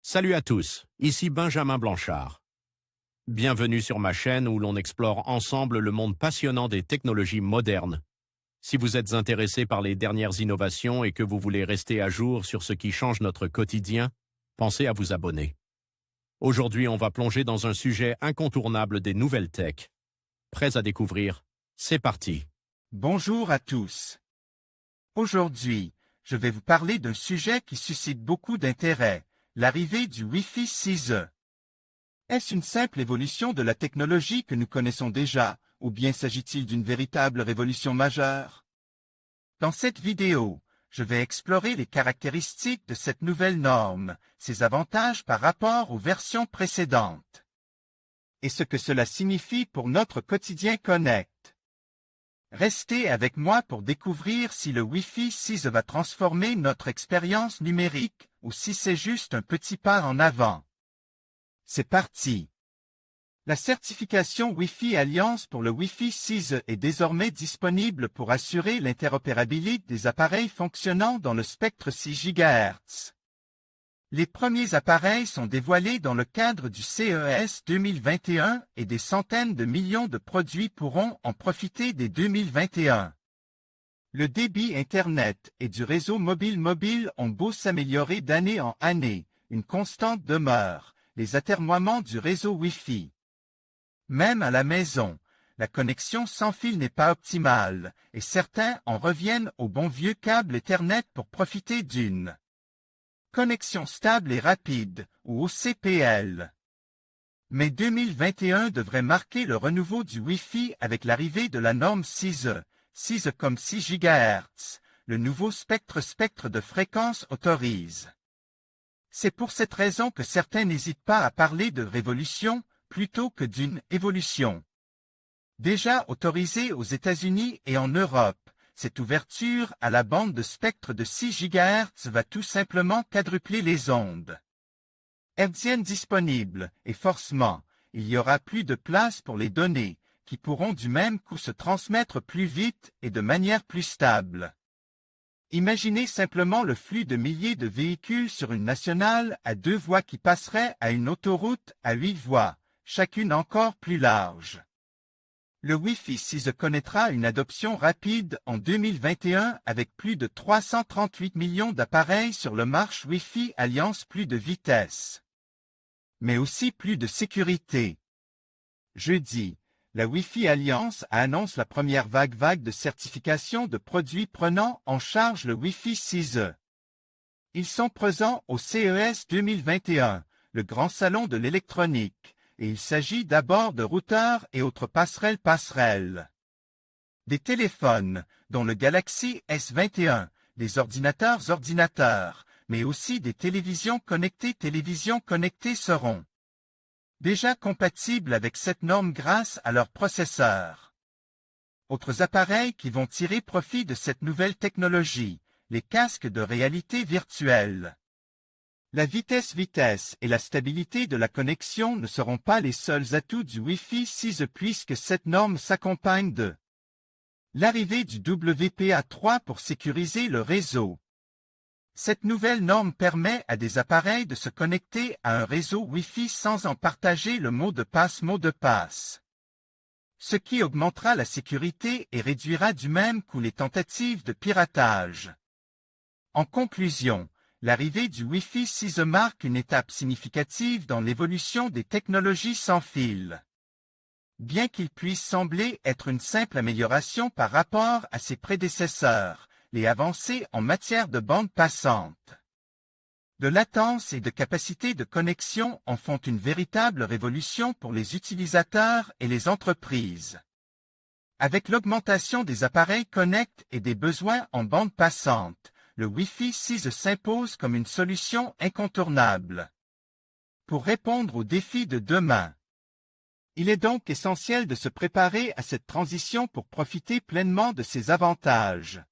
Salut à tous, ici Benjamin Blanchard. Bienvenue sur ma chaîne où l'on explore ensemble le monde passionnant des technologies modernes. Si vous êtes intéressé par les dernières innovations et que vous voulez rester à jour sur ce qui change notre quotidien, pensez à vous abonner. Aujourd'hui, on va plonger dans un sujet incontournable des nouvelles tech. Prêts à découvrir? C'est parti! Bonjour à tous. Aujourd'hui, je vais vous parler d'un sujet qui suscite beaucoup d'intérêt, l'arrivée du Wi-Fi 6E. Est-ce une simple évolution de la technologie que nous connaissons déjà, ou bien s'agit-il d'une véritable révolution majeure? Dans cette vidéo, je vais explorer les caractéristiques de cette nouvelle norme, ses avantages par rapport aux versions précédentes, et ce que cela signifie pour notre quotidien Connect. Restez avec moi pour découvrir si le Wi-Fi 6 va transformer notre expérience numérique ou si c'est juste un petit pas en avant. C'est parti! La certification Wi-Fi Alliance pour le Wi-Fi 6 est désormais disponible pour assurer l'interopérabilité des appareils fonctionnant dans le spectre 6 GHz. Les premiers appareils sont dévoilés dans le cadre du CES 2021 et des centaines de millions de produits pourront en profiter dès 2021. Le débit Internet et du réseau mobile ont beau s'améliorer d'année en année, une constante demeure, les atermoiements du réseau Wi-Fi. Même à la maison, la connexion sans fil n'est pas optimale, et certains en reviennent au bon vieux câble Ethernet pour profiter d'une connexion stable et rapide, ou OCPL. Mais 2021 devrait marquer le renouveau du Wi-Fi avec l'arrivée de la norme 6E, 6 comme 6 GHz, le nouveau spectre de fréquence autorise. C'est pour cette raison que certains n'hésitent pas à parler de révolution plutôt que d'une évolution. Déjà autorisé aux États-Unis et en Europe, cette ouverture à la bande de spectre de 6 GHz va tout simplement quadrupler les ondes hertziennes disponibles et forcément, il y aura plus de place pour les données, qui pourront du même coup se transmettre plus vite et de manière plus stable. Imaginez simplement le flux de milliers de véhicules sur une nationale à 2 voies qui passerait à une autoroute à 8 voies, chacune encore plus large. Le Wi-Fi 6 connaîtra une adoption rapide en 2021 avec plus de 338 millions d'appareils sur le marché Wi-Fi Alliance, plus de vitesse, mais aussi plus de sécurité. Jeudi, la Wi-Fi Alliance annonce la première vague de certification de produits prenant en charge le Wi-Fi 6E. Ils sont présents au CES 2021, le grand salon de l'électronique, et il s'agit d'abord de routeurs et autres passerelles. Des téléphones, dont le Galaxy S21, des ordinateurs, mais aussi des télévisions connectées seront déjà compatibles avec cette norme grâce à leur processeur. Autres appareils qui vont tirer profit de cette nouvelle technologie, les casques de réalité virtuelle. La vitesse et la stabilité de la connexion ne seront pas les seuls atouts du Wi-Fi 6 puisque cette norme s'accompagne de l'arrivée du WPA3 pour sécuriser le réseau. Cette nouvelle norme permet à des appareils de se connecter à un réseau Wi-Fi sans en partager le mot de passe, ce qui augmentera la sécurité et réduira du même coup les tentatives de piratage. En conclusion, l'arrivée du Wi-Fi 6 marque une étape significative dans l'évolution des technologies sans fil. Bien qu'il puisse sembler être une simple amélioration par rapport à ses prédécesseurs, les avancées en matière de bande passante, de latence et de capacité de connexion en font une véritable révolution pour les utilisateurs et les entreprises. Avec l'augmentation des appareils Connect et des besoins en bande passante, le Wi-Fi 6 s'impose comme une solution incontournable pour répondre aux défis de demain. Il est donc essentiel de se préparer à cette transition pour profiter pleinement de ses avantages.